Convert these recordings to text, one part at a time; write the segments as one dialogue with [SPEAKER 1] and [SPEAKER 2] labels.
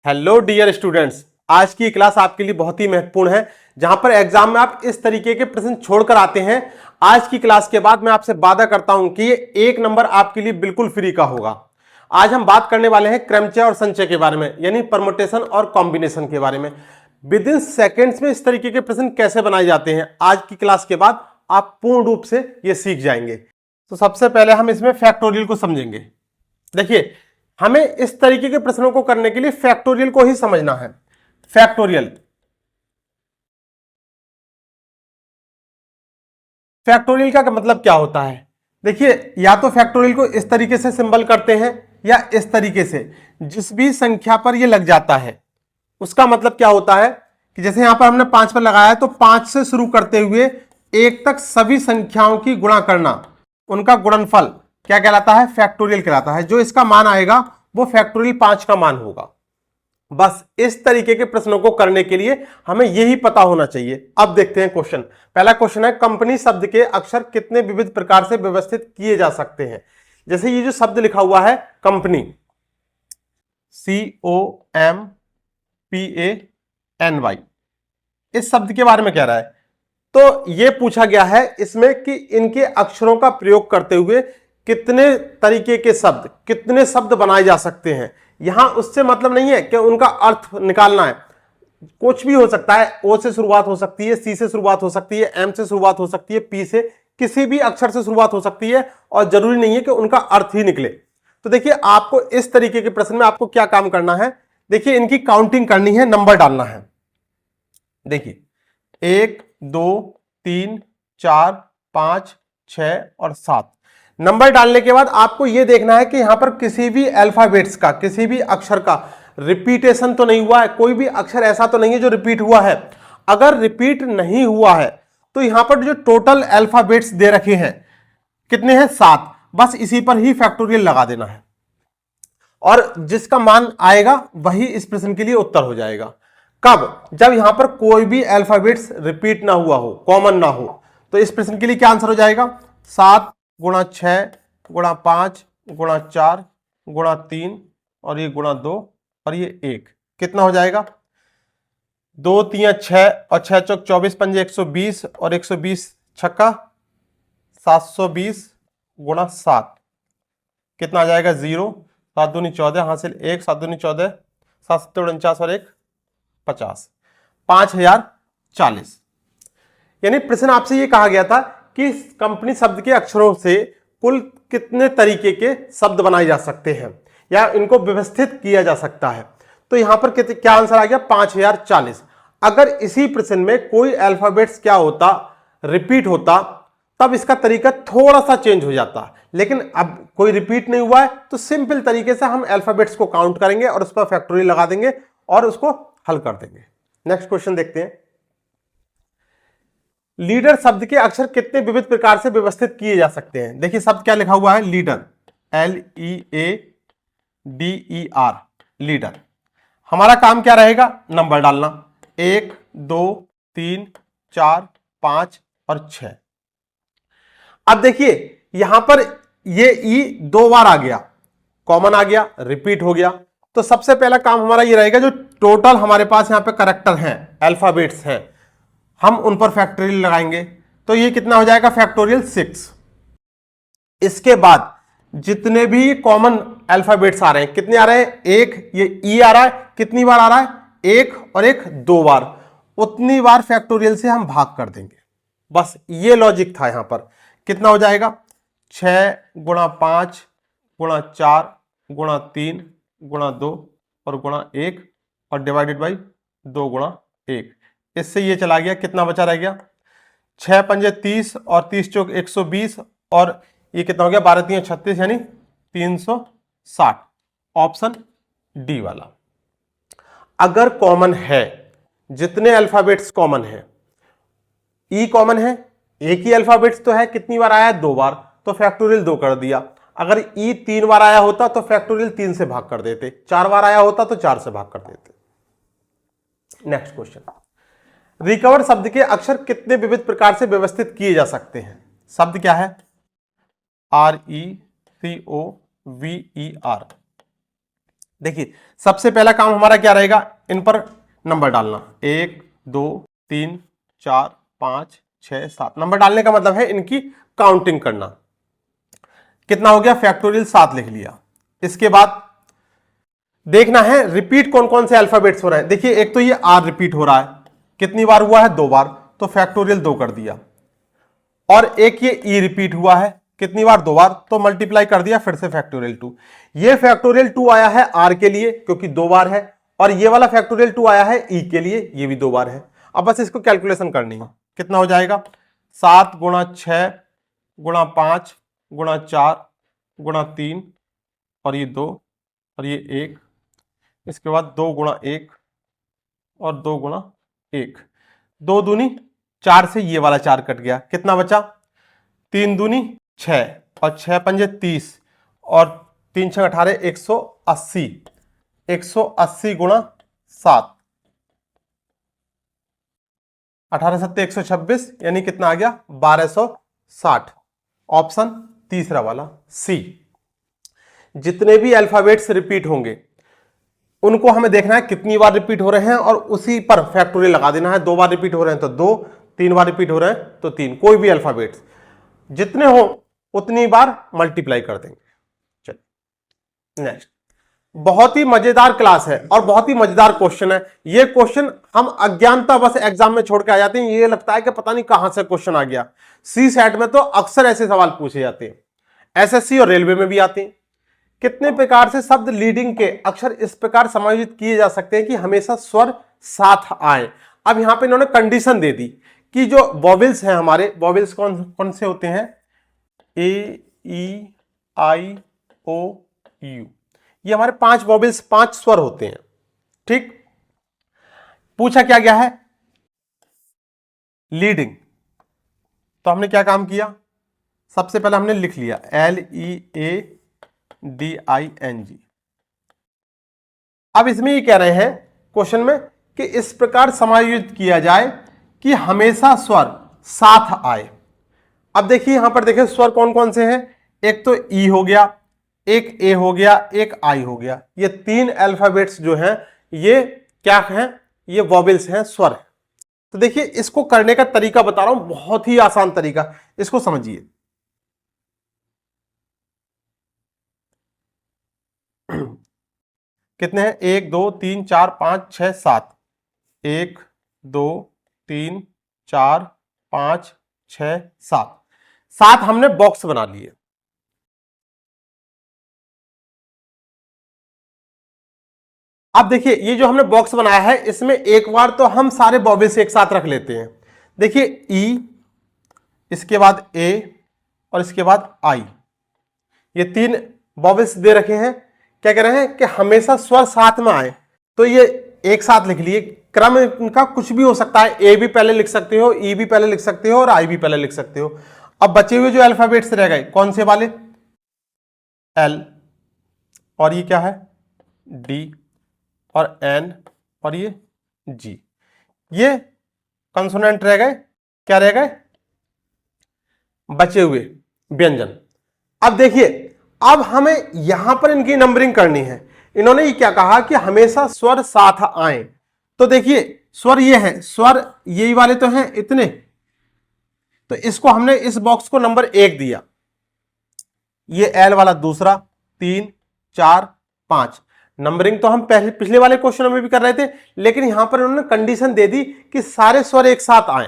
[SPEAKER 1] Hello dear students, आज की class आपके लिए बहुत ही महत्वपूर्ण है, जहां पर एग्जाम में आप इस तरीके के प्रश्न छोड़कर आते हैं। आज की क्लास के बाद मैं आपसे वादा करता हूं कि ये 1 नंबर आपके लिए बिल्कुल फ्री का होगा। आज हम बात करने वाले हैं क्रमचय और संचय के बारे में, यानी परमुटेशन और कॉम्बिनेशन के बारे में। विद इन सेकेंड्स में इस तरीके के प्रश्न कैसे बनाए जाते हैं, आज की क्लास के बाद आप पूर्ण रूप से ये सीख जाएंगे। तो सबसे पहले हम इसमें फैक्टोरियल को समझेंगे। देखिए, हमें इस तरीके के प्रश्नों को करने के लिए फैक्टोरियल को ही समझना है। फैक्टोरियल फैक्टोरियल का मतलब क्या होता है? देखिए, या तो फैक्टोरियल को इस तरीके से सिंबल करते हैं या इस तरीके से। जिस भी संख्या पर ये लग जाता है उसका मतलब क्या होता है कि जैसे यहां पर हमने 5 पर लगाया है, तो 5 से शुरू करते हुए 1 तक सभी संख्याओं की गुणा करना, उनका गुणनफल क्या कहलाता है? फैक्टोरियल कहलाता है। जो इसका मान आएगा वो फैक्टोरियल 5 का मान होगा। बस इस तरीके के प्रश्नों को करने के लिए हमें यही पता होना चाहिए। अब देखते हैं क्वेश्चन। पहला क्वेश्चन है, कंपनी शब्द के अक्षर कितने विविध प्रकार से व्यवस्थित किए जा सकते हैं? जैसे ये जो शब्द लिखा हुआ है कंपनी, COMPANY, इस शब्द के बारे में कह रहा है। तो ये पूछा गया है इसमें कि इनके अक्षरों का प्रयोग करते हुए कितने तरीके के शब्द, कितने शब्द बनाए जा सकते हैं। यहां उससे मतलब नहीं है कि उनका अर्थ निकालना है, कुछ भी हो सकता है। ओ से शुरुआत हो सकती है, सी से शुरुआत हो सकती है, एम से शुरुआत हो सकती है, पी से, किसी भी अक्षर से शुरुआत हो सकती है, और जरूरी नहीं है कि उनका अर्थ ही निकले। तो देखिए, आपको इस तरीके के प्रश्न में आपको क्या काम करना है? देखिए, इनकी काउंटिंग करनी है, नंबर डालना है। देखिए, 1 2 3 4 5 6 और 7 नंबर डालने के बाद आपको यह देखना है कि यहां पर किसी भी अल्फाबेट्स का, किसी भी अक्षर का रिपीटेशन तो नहीं हुआ है। कोई भी अक्षर ऐसा तो नहीं है जो रिपीट हुआ है। अगर रिपीट नहीं हुआ है तो यहां पर जो टोटल अल्फाबेट्स दे रखे हैं कितने हैं? 7। बस इसी पर ही फैक्टोरियल लगा देना है और जिसका मान आएगा वही इस प्रश्न के लिए उत्तर हो जाएगा। कब? जब यहां पर कोई भी अल्फाबेट्स रिपीट ना हुआ हो, कॉमन ना हो। तो इस प्रश्न के लिए क्या आंसर हो जाएगा? 7 गुणा 6 गुणा 5 गुणा 4 गुणा 3 और ये गुणा 2 और ये 1, कितना हो जाएगा? 2 3 6 और 6 चौक 24 पंजे 120 और 120 छक्का 720 गुणा 7, कितना आ जाएगा? 0। 7 दूनी 14 हासिल 1, 7 दूनी 14, 7 7 49 और 1 50, 5040। यानी प्रश्न आपसे यह कहा गया था कि कंपनी शब्द के अक्षरों से कुल कितने तरीके के शब्द बनाए जा सकते हैं या इनको व्यवस्थित किया जा सकता है। तो यहां पर क्या आंसर आ गया? 5040। अगर इसी प्रश्न में कोई अल्फाबेट्स क्या होता, रिपीट होता, तब इसका तरीका थोड़ा सा चेंज हो जाता। लेकिन अब कोई रिपीट नहीं हुआ है तो सिंपल तरीके से हम अल्फाबेट्स को काउंट करेंगे और उस पर फैक्टोरियल लगा देंगे और उसको हल कर देंगे। नेक्स्ट क्वेश्चन देखते हैं। लीडर शब्द के अक्षर कितने विविध प्रकार से व्यवस्थित किए जा सकते हैं? देखिए, शब्द क्या लिखा हुआ है? Leader, LEADER, leader. हमारा काम क्या रहेगा? नंबर डालना, 1 2 3 4 5 और 6। अब देखिए, यहां पर ये ई 2 बार आ गया, कॉमन आ गया, रिपीट हो गया। तो सबसे पहला काम हमारा ये रहेगा, जो टोटल हमारे पास यहां पे कैरेक्टर हैं, अल्फाबेट्स हैं, हम उन पर फैक्टोरियल लगाएंगे। तो ये कितना हो जाएगा? फैक्टोरियल 6। इसके बाद जितने भी कॉमन अल्फाबेट्स आ रहे हैं, कितने आ रहे हैं? 1, ये ई आ रहा है, कितनी बार आ रहा है? 1 और 1 2 बार, उतनी बार फैक्टोरियल से हम भाग कर देंगे। बस ये लॉजिक था। यहां पर कितना हो जाएगा? 6 गुणा 5 गुणा 4 गुणा 3 गुणा 2 और गुणा 1 और डिवाइडेड बाई 2 गुणा 1। इससे ये चला गया, कितना बचा रह गया? 6 पंजे 30 और 30 चौक 120 और ये कितना हो गया? 12 3 36 यानी 360। ऑप्शन डी वाला। अगर कॉमन है, जितने अल्फाबेट्स कॉमन है, ई कॉमन है, एक ही अल्फाबेट्स तो है, कितनी बार आया? 2 बार, तो फैक्टोरियल 2 कर दिया। अगर ई 3 बार आया होता तो फैक्टोरियल 3 से भाग कर देते, 4 बार आया होता तो 4 से भाग कर देते। नेक्स्ट क्वेश्चन, रिकवर शब्द के अक्षर कितने विविध प्रकार से व्यवस्थित किए जा सकते हैं? शब्द क्या है? RECOVER, देखिए सबसे पहला काम हमारा क्या रहेगा, इन पर नंबर डालना। 1 2 3 4 5 6 7 नंबर डालने का मतलब है इनकी काउंटिंग करना। कितना हो गया, फैक्टोरियल 7 लिख लिया। इसके बाद देखना है रिपीट कौन कौन से अल्फाबेट्स हो रहे हैं। देखिए एक तो ये आर रिपीट हो रहा है, कितनी बार हुआ है, 2 बार, तो फैक्टोरियल 2 कर दिया। और एक ये ई रिपीट हुआ है, कितनी बार, 2 बार, तो मल्टीप्लाई कर दिया, फिर से फैक्टोरियल 2। ये फैक्टोरियल 2 आया है आर के लिए क्योंकि 2 बार है, और ये वाला फैक्टोरियल 2 आया है ई के लिए, ये भी 2 बार है। अब बस इसको कैलकुलेशन करनी है, कितना हो जाएगा, 7 गुणा 6 गुणा 5 गुणा 4 गुणा 3 और ये 2 और ये 1, इसके बाद 2 गुणा 1 और 2 गुणा 1, 2 दूनी 4 से ये वाला 4 कट गया, कितना बचा, 3 दूनी 6 और 6 पंजे 30 और 3 6 18 180, 180 गुणा 7, 18 7 126 यानी कितना आ गया, 1260। ऑप्शन तीसरा वाला सी। जितने भी अल्फाबेट्स रिपीट होंगे उनको हमें देखना है कितनी बार रिपीट हो रहे हैं और उसी पर फैक्टोरियल लगा देना है। 2 बार रिपीट हो रहे हैं तो 2, 3 बार रिपीट हो रहे हैं तो 3, कोई भी अल्फाबेट्स जितने हो उतनी बार मल्टीप्लाई कर देंगे। चलिए नेक्स्ट, बहुत ही मजेदार क्लास है और बहुत ही मजेदार क्वेश्चन है। ये क्वेश्चन हम अज्ञानता बस एग्जाम में छोड़ के आ जाते हैं, ये लगता है कि पता नहीं कहां से क्वेश्चन आ गया। सी सेट में तो अक्सर ऐसे सवाल पूछे जाते हैं, एसएससी और रेलवे में भी आते हैं। कितने प्रकार से शब्द लीडिंग के अक्षर इस प्रकार समायोजित किए जा सकते हैं कि हमेशा स्वर साथ आए। अब यहां पे इन्होंने कंडीशन दे दी कि जो वॉवेल्स हैं हमारे, वॉवेल्स कौन कौन से होते हैं, ए ई आई ओ यू, ये हमारे 5 वॉवेल्स, 5 स्वर होते हैं। ठीक, पूछा क्या गया है, लीडिंग। तो हमने क्या काम किया, सबसे पहले हमने लिख लिया LEADING। अब इसमें ये कह रहे हैं क्वेश्चन में कि इस प्रकार समायोजित किया जाए कि हमेशा स्वर साथ आए। अब देखिए यहां पर देखिए स्वर कौन कौन से हैं, एक तो ई हो गया, एक ए हो गया, एक आई हो गया। ये 3 अल्फाबेट्स जो हैं ये क्या हैं, ये वॉवेल्स हैं, स्वर हैं। तो देखिए इसको करने का तरीका बता रहा हूं, बहुत ही आसान तरीका, इसको समझिए। कितने हैं, 1 2 3 4 5 6 7, 1 2 3 4 5 6 7, 7 हमने बॉक्स बना लिए। अब देखिए ये जो हमने बॉक्स बनाया है इसमें एक बार तो हम सारे वॉवेल्स एक साथ रख लेते हैं। देखिए ई, इसके बाद ए और इसके बाद आई, ये 3 वॉवेल्स दे रखे हैं। क्या कह रहे हैं कि हमेशा स्वर साथ में आए, तो ये एक साथ लिख लिए। क्रम इनका कुछ भी हो सकता है, ए भी पहले लिख सकते हो, ई भी पहले लिख सकते हो और आई भी पहले लिख सकते हो। अब बचे हुए जो अल्फाबेट्स रह गए कौन से वाले, एल और ये क्या है, डी और एन और ये जी, ये कंसोनेंट रह गए। क्या रह गए, बचे हुए व्यंजन। अब देखिए अब हमें यहां पर इनकी नंबरिंग करनी है। इन्होंने ये क्या कहा कि हमेशा स्वर साथ आए, तो देखिए स्वर ये है, स्वर यही वाले तो हैं इतने, तो इसको हमने इस बॉक्स को नंबर 1 दिया। ये एल वाला दूसरा, 3 4 5। नंबरिंग तो हम पहले पिछले वाले क्वेश्चन में भी कर रहे थे, लेकिन यहां पर उन्होंने कंडीशन दे दी कि सारे स्वर एक साथ आए,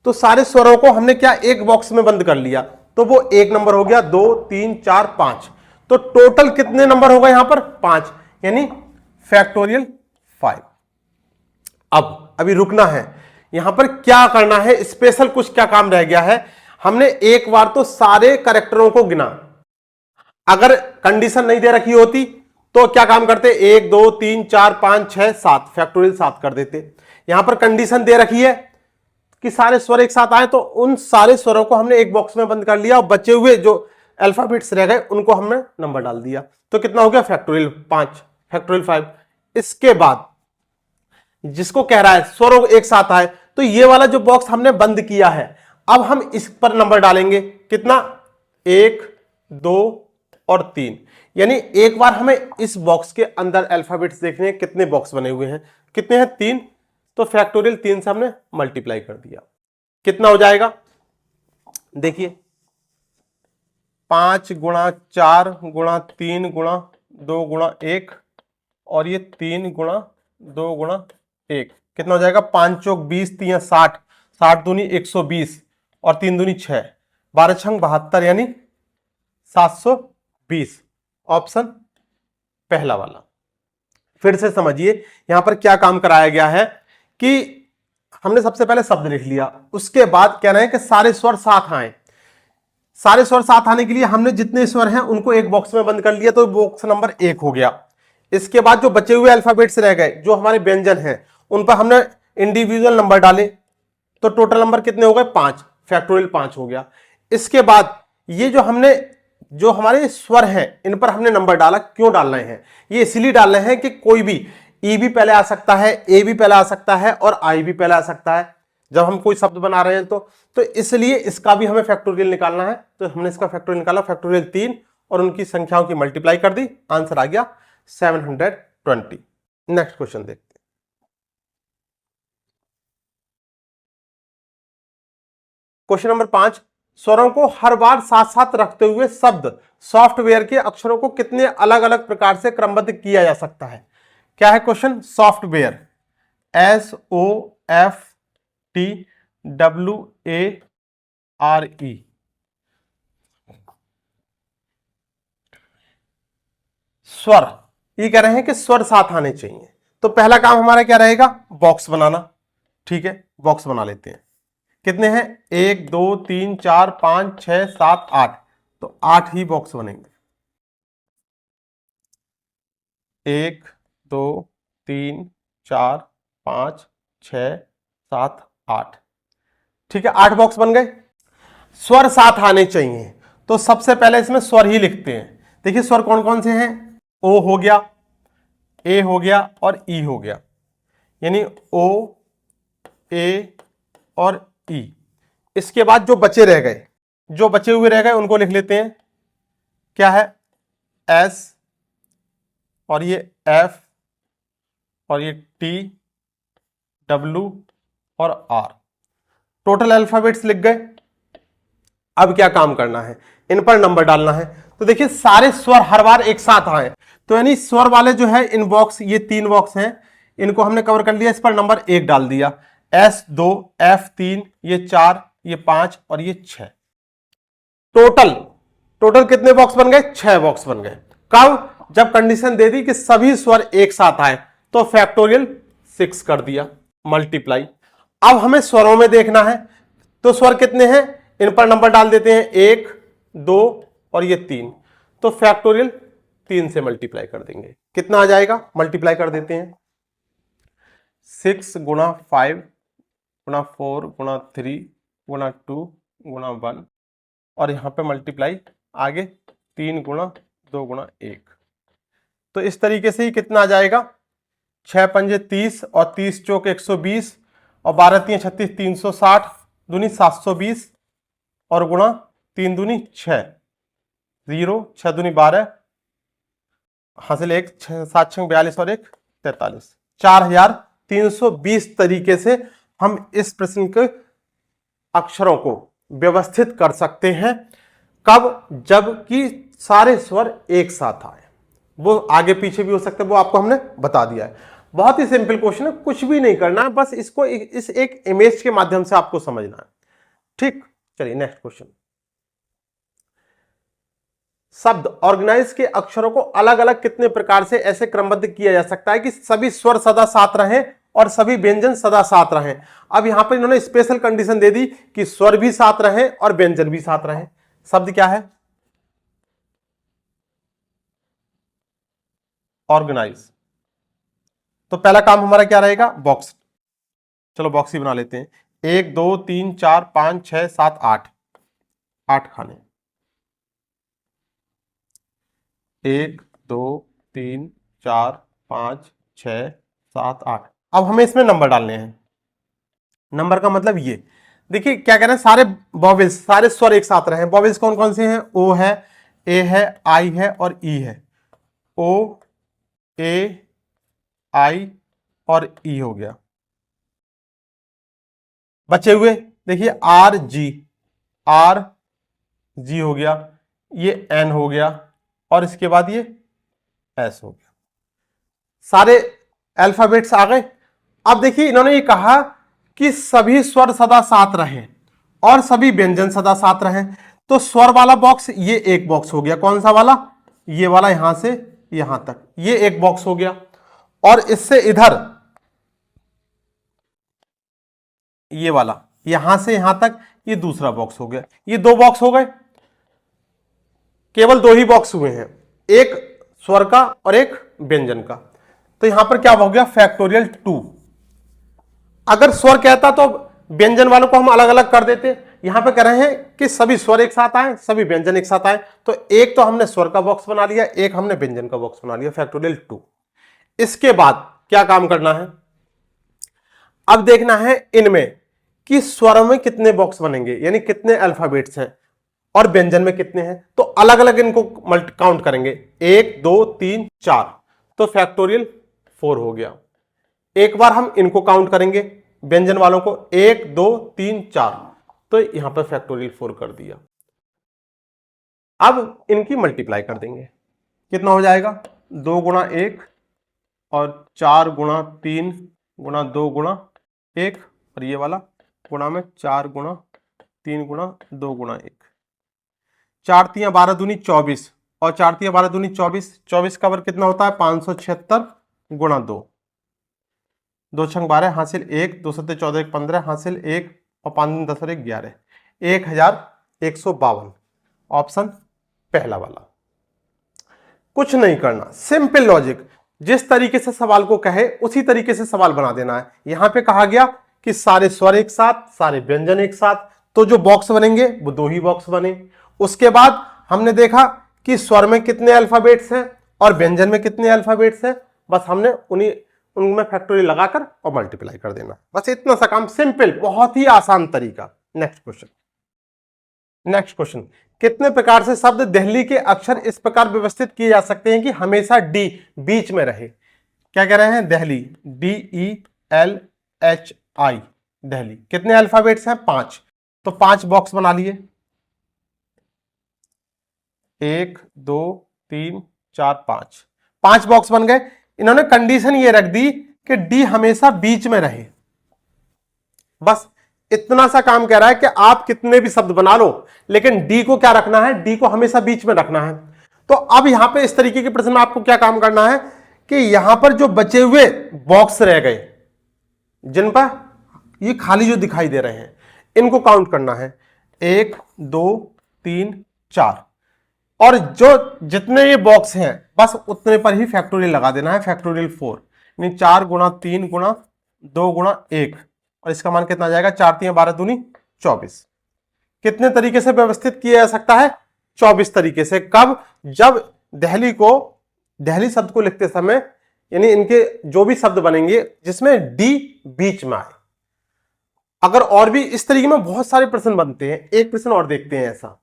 [SPEAKER 1] तो सारे स्वरों को हमने क्या एक बॉक्स में बंद कर लिया, तो वो 1 नंबर हो गया, 2 3 4 5। तो टोटल कितने नंबर होगा यहां पर, 5, यानी फैक्टोरियल 5। अब अभी रुकना है, यहां पर क्या करना है, स्पेशल कुछ क्या काम रह गया है। हमने एक बार तो सारे कैरेक्टरों को गिना, अगर कंडीशन नहीं दे रखी होती तो क्या काम करते, 1 2 3 4 5 6 7, फैक्टोरियल 7 कर देते। यहां पर कंडीशन दे रखी है कि सारे स्वर एक साथ आए, तो उन सारे स्वरों को हमने एक बॉक्स में बंद कर लिया और बचे हुए जो अल्फाबेट्स रह गए उनको हमने नंबर डाल दिया। तो कितना हो गया, फैक्टोरियल 5, फैक्टोरियल 5। इसके बाद जिसको कह रहा है स्वरों एक साथ आए, तो ये वाला जो बॉक्स हमने बंद किया है, अब हम इस पर नंबर डालेंगे। कितना, 1 2 और 3। यानी एक बार हमें इस बॉक्स के अंदर अल्फाबेट्स देखने हैं, कितने बॉक्स बने हुए हैं, कितने हैं 3, तो फैक्टोरियल 3 से हमने मल्टीप्लाई कर दिया, कितना हो जाएगा देखिए 5 गुणा 4 गुणा 3 गुणा 2 गुणा 1 और ये 3 गुणा 2 गुणा 1, कितना हो जाएगा 5 चौक 20, 3 60, 60 दूनी 120 और 3 दूनी 6, 12 छंग 72 यानी 720। ऑप्शन पहला वाला। फिर से समझिए यहां पर क्या काम कराया गया है कि हमने सबसे पहले शब्द लिख लिया, उसके बाद कह रहे हैं कि सारे स्वर साथ आए। सारे स्वर साथ आने के लिए हमने जितने स्वर हैं उनको एक बॉक्स में बंद कर लिया, तो बॉक्स नंबर 1 हो गया। इसके बाद जो बचे हुए अल्फाबेट्स रह गए, जो हमारे व्यंजन हैं, उन पर हमने इंडिविजुअल नंबर डाले, तो टोटल नंबर कितने हो गए 5, फैक्टोरियल 5 हो गया। इसके बाद ये जो हमारे स्वर हैं इन पर हमने नंबर डाला। क्यों डाल रहे हैं, ये इसलिए डाल रहे हैं कि कोई भी ई भी पहले आ सकता है, ए भी पहले आ सकता है और आई भी पहले आ सकता है जब हम कोई शब्द बना रहे हैं। तो इसलिए इसका भी हमें फैक्टोरियल निकालना है, तो हमने इसका फैक्टोरियल निकाला, फैक्टोरियल 3 और उनकी संख्याओं की मल्टीप्लाई कर दी, आंसर आ गया 720। नेक्स्ट क्वेश्चन देखते हैं। क्वेश्चन नंबर 5, स्वरों को हर बार साथ साथ रखते हुए शब्द सॉफ्टवेयर के अक्षरों को कितने अलग अलग प्रकार से क्रमबद्ध किया जा सकता है। क्या है क्वेश्चन, सॉफ्टवेयर SOFTWARE, स्वर, ये कह रहे हैं कि स्वर साथ आने चाहिए। तो पहला काम हमारा क्या रहेगा, बॉक्स बनाना। ठीक है, बॉक्स बना लेते हैं। कितने हैं 1 2 3 4 5 6 7 8, तो 8 ही बॉक्स बनेंगे। 1 2 3 4 5 6 7 8, ठीक है 8 बॉक्स बन गए। स्वर साथ आने चाहिए, तो सबसे पहले इसमें स्वर ही लिखते हैं। देखिए स्वर कौन कौन से हैं, ओ हो गया, ए हो गया और ई हो गया, यानी ओ ए और ई। इसके बाद जो बचे हुए रह गए उनको लिख लेते हैं। क्या है, एस और ये एफ और ये टी डब्ल्यू और आर, टोटल अल्फाबेट्स लिख गए। अब क्या काम करना है, इन पर नंबर डालना है। तो देखिए सारे स्वर हर बार एक साथ आए, तो यानी स्वर वाले जो है इन बॉक्स, ये 3 बॉक्स हैं, इनको हमने कवर कर लिया, इस पर नंबर 1 डाल दिया। S2 F3 ये 4 ये 5 और ये 6, टोटल कितने बॉक्स बन गए, 6 बॉक्स बन गए। कब, जब कंडीशन दे दी कि सभी स्वर एक साथ आए, तो फैक्टोरियल 6 कर दिया, मल्टीप्लाई। अब हमें स्वरों में देखना है, तो स्वर कितने हैं, इन पर नंबर डाल देते हैं 1 2 और ये 3, तो फैक्टोरियल 3 से मल्टीप्लाई कर देंगे। कितना आ जाएगा, मल्टीप्लाई कर देते हैं। 6 गुणा 5 गुणा 4 गुणा 3 गुणा 2 गुणा 1 और यहां पे मल्टीप्लाई आगे 3 गुणा 2 गुणा 1, तो इस तरीके से ही कितना आ जाएगा, 6 पंजे 30 और 30 चौक 120 और 12 3 36, 360 दूनी 720 और गुणा 3 दूनी 6, 0 6 दूनी 12 हासिल 1 7 6 42 और 1 43, 4320 तरीके से हम इस प्रश्न के अक्षरों को व्यवस्थित कर सकते हैं। कब, जबकि सारे स्वर एक साथ आए। वो आगे पीछे भी हो सकते हैं, वो आपको हमने बता दिया है। बहुत ही सिंपल क्वेश्चन है, कुछ भी नहीं करना है, बस इसको इस एक इमेज के माध्यम से आपको समझना है। ठीक, चलिए नेक्स्ट क्वेश्चन। शब्द ऑर्गेनाइज के अक्षरों को अलग अलग कितने प्रकार से ऐसे क्रमबद्ध किया जा सकता है कि सभी स्वर सदा साथ रहें और सभी व्यंजन सदा साथ रहें। अब यहां पर इन्होंने स्पेशल कंडीशन दे दी कि स्वर भी साथ रहें और व्यंजन भी साथ रहें। शब्द क्या है, ऑर्गेनाइज। तो पहला काम हमारा क्या रहेगा, बॉक्स। चलो बॉक्स ही बना लेते हैं। 1 2 3 4 5 6 7 8, 8 खाने। 1 2 3 4 5 6 7 8। अब हमें इसमें नंबर डालने हैं। नंबर का मतलब ये देखिए क्या कह रहे हैं, सारे वॉवेल्स, सारे स्वर एक साथ रहे। वॉवेल्स कौन कौन से हैं, ओ है, ए है, आई है और ई है, ओ ए आई और ई हो गया। बचे हुए देखिए आर जी हो गया, ये एन हो गया और इसके बाद ये एस हो गया। सारे अल्फाबेट्स आ गए। अब देखिए इन्होंने ये कहा कि सभी स्वर सदा साथ रहें और सभी व्यंजन सदा साथ रहें। तो स्वर वाला बॉक्स ये एक बॉक्स हो गया, कौन सा वाला, ये वाला, यहां से यहां तक ये एक बॉक्स हो गया। और इससे इधर ये वाला यहां से यहां तक ये दूसरा बॉक्स हो गया। ये दो बॉक्स हो गए, केवल दो ही बॉक्स हुए हैं, एक स्वर का और एक व्यंजन का। तो यहां पर क्या हो गया, फैक्टोरियल 2। अगर स्वर कहता तो व्यंजन वालों को हम अलग अलग कर देते। यहां पे कह रहे हैं कि सभी स्वर एक साथ आए, सभी व्यंजन एक साथ आए। तो एक तो हमने स्वर का बॉक्स बना लिया, एक हमने व्यंजन का बॉक्स बना लिया, फैक्टोरियल 2। इसके बाद क्या काम करना है, अब देखना है इनमें कि स्वरों में कितने बॉक्स बनेंगे, यानी कितने अल्फाबेट्स हैं और व्यंजन में कितने हैं। तो अलग अलग इनको काउंट करेंगे, 1 2 3 4, तो फैक्टोरियल 4 हो गया। एक बार हम इनको काउंट करेंगे व्यंजन वालों को, 1 2 3 4, तो यहां पर फैक्टोरियल 4 कर दिया। अब इनकी मल्टीप्लाई कर देंगे, कितना हो जाएगा, 2 गुणा 1 और 4 गुणा 3 गुणा 2 गुणा 1 और ये वाला गुणा में 4 गुणा 3 गुणा 2 गुणा 1, 4 3 12 दूनी 24 और 4 3 12 दूनी 24, 24 का वर्ग कितना होता है, 576 गुणा 2, 2 छंग 12 हासिल 1, 2 सत्ते 14 1 15 हासिल 1 और 5 दिन 10 और 1 11, 1152। ऑप्शन पहला वाला। कुछ नहीं करना, सिंपल लॉजिक, जिस तरीके से सवाल को कहे उसी तरीके से सवाल बना देना है। यहां पे कहा गया कि सारे स्वर एक साथ, सारे व्यंजन एक साथ, तो जो बॉक्स बनेंगे वो दो ही बॉक्स बने। उसके बाद हमने देखा कि स्वर में कितने अल्फाबेट्स हैं और व्यंजन में कितने अल्फाबेट्स हैं, बस हमने उनमें फैक्टोरियल लगाकर और मल्टीप्लाई कर देना, बस इतना सा काम, सिंपल, बहुत ही आसान तरीका। नेक्स्ट क्वेश्चन, कितने प्रकार से शब्द दिल्ली के अक्षर इस प्रकार व्यवस्थित किए जा सकते हैं कि हमेशा डी बीच में रहे। क्या कह रहे हैं, दिल्ली, DELHI, दिल्ली। कितने अल्फाबेट्स हैं, 5, तो 5 बॉक्स बना लिए, 1 2 3 4 5, 5 बॉक्स बन गए। इन्होंने कंडीशन ये रख दी कि डी हमेशा बीच में रहे, बस इतना सा काम कह रहा है कि आप कितने भी शब्द बना लो, लेकिन डी को क्या रखना है, डी को हमेशा बीच में रखना है। तो अब यहां पे इस तरीके के प्रश्न में आपको क्या काम करना है कि यहां पर जो बचे हुए बॉक्स रह गए, जिन पर ये खाली जो दिखाई दे रहे हैं, इनको काउंट करना है, 1 2 3 4, और जो जितने ये बॉक्स हैं बस उतने पर ही फैक्टोरियल लगा देना है, फैक्टोरियल 4, यानी 4 गुणा 3 गुणा 2 गुणा 1, और इसका मान कितना आ जाएगा, 4 3 12 दूनी 24। कितने तरीके से व्यवस्थित किया जा सकता है, 24 तरीके से। कब, जब दिल्ली शब्द को लिखते समय, यानी इनके जो भी शब्द बनेंगे जिसमें डी बीच में आए। अगर और भी इस तरीके में बहुत सारे प्रश्न बनते हैं, एक प्रश्न और देखते हैं ऐसा।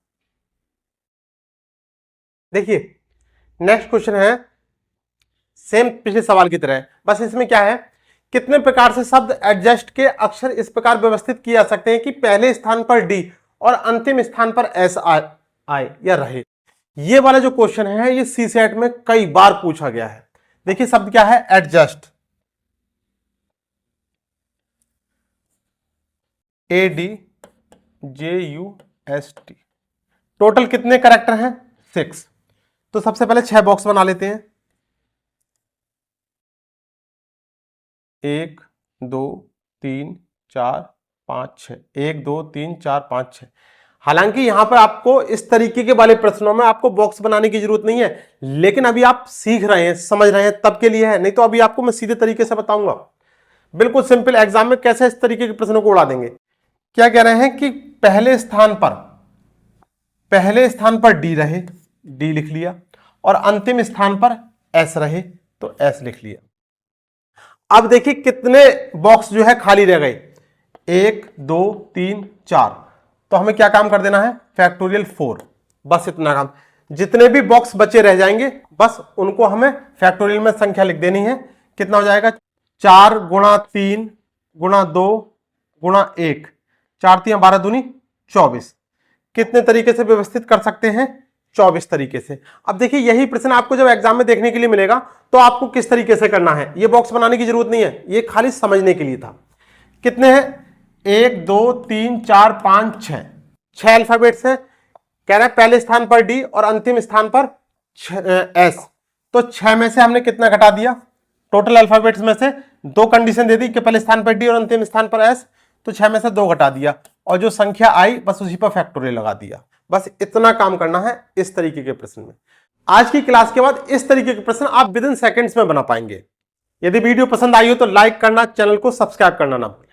[SPEAKER 1] देखिए नेक्स्ट क्वेश्चन है सेम पिछले सवाल की तरह, बस इसमें क्या है, कितने प्रकार से शब्द एडजस्ट के अक्षर इस प्रकार व्यवस्थित किए जा सकते हैं कि पहले स्थान पर डी और अंतिम स्थान पर एस आए या रहे। ये वाला जो क्वेश्चन है ये सी सेट में कई बार पूछा गया है। देखिए शब्द क्या है, एडजस्ट, ADJUST। टोटल कितने कैरेक्टर हैं, 6। तो सबसे पहले 6 बॉक्स बना लेते हैं, 1 2 3 4 5 6, 1 2 3 4 5 6। हालांकि यहां पर आपको इस तरीके के वाले प्रश्नों में आपको बॉक्स बनाने की जरूरत नहीं है, लेकिन अभी आप सीख रहे हैं, समझ रहे हैं, तब के लिए है। नहीं तो अभी आपको मैं सीधे तरीके से बताऊंगा, बिल्कुल सिंपल, एग्जाम में कैसे इस तरीके के प्रश्नों को उड़ा देंगे। क्या कह रहे हैं कि पहले स्थान पर डी रहे, डी लिख लिया, और अंतिम स्थान पर एस रहे, तो एस लिख लिया। अब देखिए कितने बॉक्स जो है खाली रह गए, 1 2 3 4, तो हमें क्या काम कर देना है, फैक्टोरियल 4, बस इतना काम। जितने भी बॉक्स बचे रह जाएंगे बस उनको हमें फैक्टोरियल में संख्या लिख देनी है। कितना हो जाएगा 4 गुणा 3 गुणा 2 गुणा 1, 4 3 12 दूनी 24। कितने तरीके से व्यवस्थित कर सकते हैं 24 तरीके से। अब देखिए यही प्रश्न आपको जब एग्जाम में देखने के लिए मिलेगा तो आपको किस तरीके से करना है, ये बॉक्स बनाने की जरूरत नहीं है, ये खाली समझने के लिए था। कितने हैं 1 2 3 4 5 6, 6 अल्फाबेट्स हैं। कह रहा है पहले स्थान पर डी और अंतिम स्थान पर एस, तो 6 में से हमने कितना घटा दिया, टोटल अल्फाबेट्स में से 2 कंडीशन दे दी कि पहले स्थान पर डी और अंतिम स्थान पर एस, तो 6 में से 2 घटा दिया और जो संख्या आई बस उसी पर फैक्टोरियल लगा दिया। बस इतना काम करना है इस तरीके के प्रश्न में। आज की क्लास के बाद इस तरीके के प्रश्न आप विद इन सेकंड्स में बना पाएंगे। यदि वीडियो पसंद आई हो तो लाइक करना, चैनल को सब्सक्राइब करना ना भूलें।